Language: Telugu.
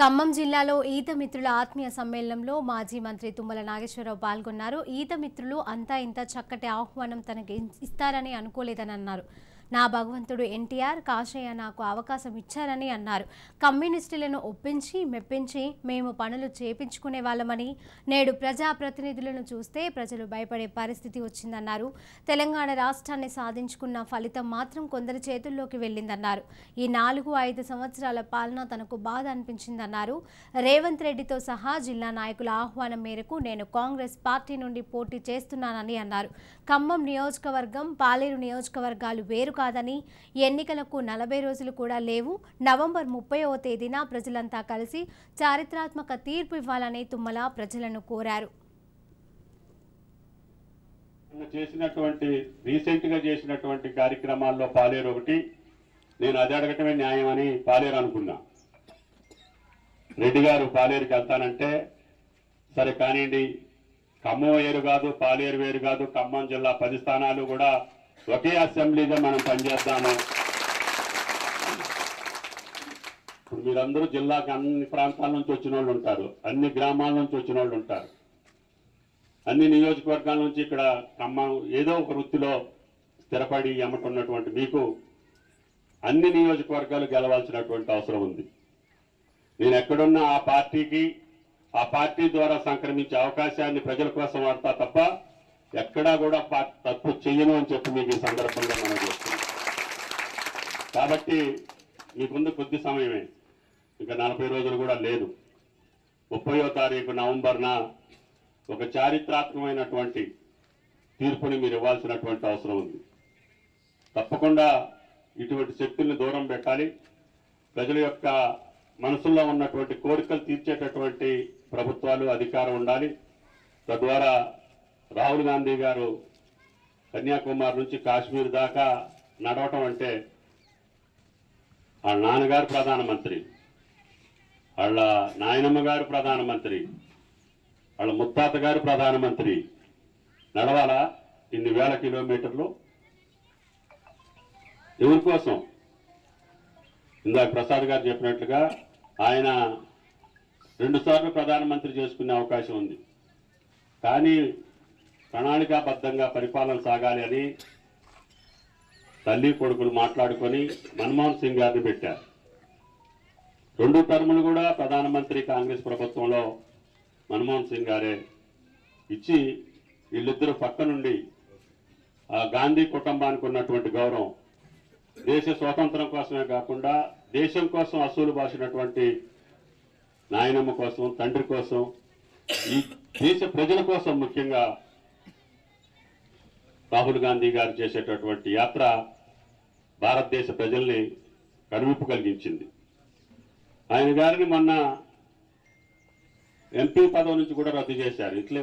ఖమ్మం జిల్లాలో ఈత మిత్రుల ఆత్మీయ సమ్మేళనంలో మాజీ మంత్రి తుమ్మల నాగేశ్వరరావు పాల్గొన్నారు. ఈత మిత్రులు అంతా ఇంత చక్కటి ఆహ్వానం తనకి ఇస్తారని అనుకోలేదని అన్నారు. నా భగవంతుడు ఎన్టీఆర్ కాశయ్య నాకు అవకాశం ఇచ్చారని అన్నారు. కమ్యూనిస్టులను ఒప్పించి మెప్పించి మేము పనులు చేపించుకునే వాళ్ళమని, నేడు ప్రజాప్రతినిధులను చూస్తే ప్రజలు భయపడే పరిస్థితి వచ్చిందన్నారు. తెలంగాణ రాష్ట్రాన్ని సాధించుకున్న ఫలితం మాత్రం కొందరి చేతుల్లోకి వెళ్ళిందన్నారు. ఈ 4-5 సంవత్సరాల పాలన తనకు బాధ అనిపించిందన్నారు. రేవంత్ రెడ్డితో సహా జిల్లా నాయకుల ఆహ్వానం మేరకు నేను కాంగ్రెస్ పార్టీ నుండి పోటీ చేస్తున్నానని అన్నారు. ఖమ్మం నియోజకవర్గం, పాలేరు నియోజకవర్గాలు వేరు కాదని, ఎన్నికలకు 40 రోజులు కూడా లేవు. నవంబర్ 30వ తేదీన ప్రజలంతా కలిసి చారిత్రాత్మక తీర్పు ఇవ్వాలని తుమ్మల ప్రజలను కోరారు. రీసెంట్ గా చేసినటువంటి కార్యక్రమాల్లో పాలేరు ఒకటి. నేను అది అడగటమే న్యాయం అని పాలేరు అనుకున్నా. రెడ్డి గారు పాలేరుకి వెళ్తానంటే సరే కానివ్వండి, ఖమ్మం వేరు కాదు, పాలేరు వేరు కాదు, ఖమ్మం జిల్లా 10 స్థానాలు కూడా ఒకే అసెంబ్లీగా మనం పనిచేద్దాము. ఇప్పుడు మీరందరూ జిల్లాకి అన్ని ప్రాంతాల నుంచి వచ్చిన వాళ్ళు ఉంటారు, అన్ని గ్రామాల నుంచి వచ్చిన వాళ్ళు ఉంటారు, అన్ని నియోజకవర్గాల నుంచి ఇక్కడ ఖమ్మం ఏదో ఒక వృత్తిలో స్థిరపడి ఎమ్మటున్నటువంటి మీకు అన్ని నియోజకవర్గాలు గెలవాల్సినటువంటి అవసరం ఉంది. నేను ఎక్కడున్నా ఆ పార్టీకి, ఆ పార్టీ ద్వారా సంక్రమించే అవకాశాన్ని ప్రజల కోసం వాడతా తప్ప ఎక్కడా కూడా తప్పు చెయ్యను అని చెప్పి మీకు ఈ సందర్భంగా మనం చేస్తున్నాం. కాబట్టి మీకుంది కొద్ది సమయమే, ఇంకా 40 రోజులు కూడా లేదు. 30వ తారీఖు నవంబర్న ఒక చారిత్రాత్మకమైనటువంటి తీర్పుని మీరు ఇవ్వాల్సినటువంటి అవసరం ఉంది. తప్పకుండా ఇటువంటి శక్తుల్ని దూరం పెట్టాలి. ప్రజల యొక్క మనసుల్లో ఉన్నటువంటి కోరికలు తీర్చేటటువంటి ప్రభుత్వాలు, అధికారం ఉండాలి. తద్వారా రాహుల్ గాంధీ గారు కన్యాకుమారి నుంచి కాశ్మీర్ దాకా నడవటం అంటే వాళ్ళ నాన్నగారు ప్రధానమంత్రి, వాళ్ళ నాయనమ్మ గారు ప్రధానమంత్రి, వాళ్ళ ముత్తాత గారు ప్రధానమంత్రి నడవాలా ఇన్ని వేల కిలోమీటర్లు? ఎవరి కోసం? ఇందాక ప్రసాద్ గారు చెప్పినట్లుగా ఆయన 2 సార్లు ప్రధానమంత్రి చేసుకునే అవకాశం ఉంది. కానీ ప్రణాళికాబద్ధంగా పరిపాలన సాగాలి అని తల్లి కొడుకులు మాట్లాడుకొని మన్మోహన్ సింగ్ గారిని పెట్టారు. 2 టర్ములు కూడా ప్రధానమంత్రి కాంగ్రెస్ ప్రభుత్వంలో మన్మోహన్ సింగ్ గారే ఇచ్చి వీళ్ళిద్దరూ పక్క నుండి ఆ గాంధీ కుటుంబానికి ఉన్నటువంటి గౌరవం, దేశ స్వాతంత్రం కోసమే కాకుండా దేశం కోసం అసూలు బాసినటువంటి నాయనమ్మ కోసం, తండ్రి కోసం, ఈ దేశ ప్రజల కోసం ముఖ్యంగా రాహుల్ గాంధీ గారు చేసేటటువంటి యాత్ర భారతదేశ ప్రజల్ని కనువిప్పు కలిగించింది. ఆయన గారిని మొన్న ఎంపీ పదవి నుంచి కూడా రద్దు చేశారు. ఇట్లే